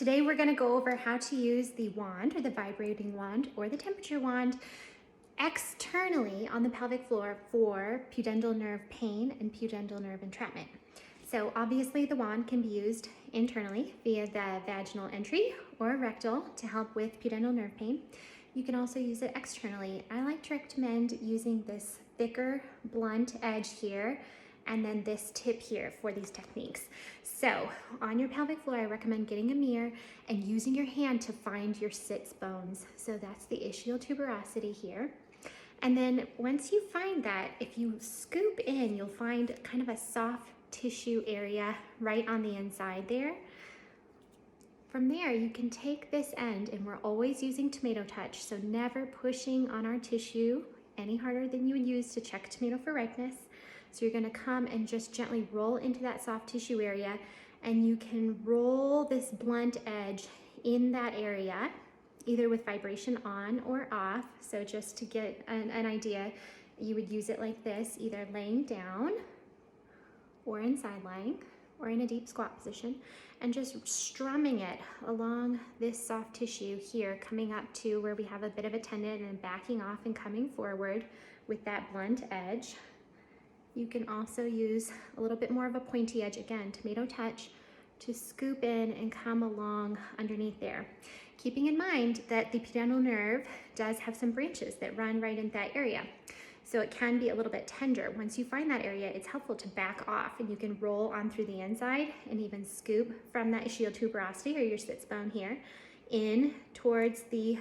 Today we're going to go over how to use the wand or the vibrating wand or the temperature wand externally on the pelvic floor for pudendal nerve pain and pudendal nerve entrapment. So obviously the wand can be used internally via the vaginal entry or rectal to help with pudendal nerve pain. You can also use it externally. I like to recommend using this thicker blunt edge here and then this tip here for these techniques. So on your pelvic floor, I recommend getting a mirror and using your hand to find your sits bones. So that's the ischialtuberosity here. And then once you find that, if you scoop in, you'll find kind of a soft tissue area right on the inside there. From there, you can take this end, and we're always using tomato touch, so never pushing on our tissue any harder than you would use to check a tomato for ripeness. So you're gonna come and just gently roll into that soft tissue area, and you can roll this blunt edge in that area, either with vibration on or off. So just to get an idea, you would use it like this, either laying down or in side lying or in a deep squat position, and just strumming it along this soft tissue here, coming up to where we have a bit of a tendon and backing off and coming forward with that blunt edge. You can also use a little bit more of a pointy edge, again, tomato touch, to scoop in and come along underneath there. Keeping in mind that the pudendal nerve does have some branches that run right in that area. So it can be a little bit tender. Once you find that area, it's helpful to back off, and you can roll on through the inside and even scoop from that ischialtuberosity or your sits bone here in towards the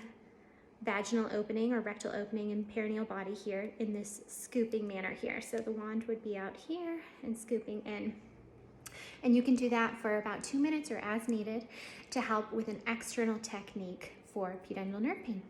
vaginal opening or rectal opening and perineal body here in this scooping manner here. So the wand would be out here and scooping in. And you can do that for about 2 minutes or as needed to help with an external technique for pudendal nerve pain.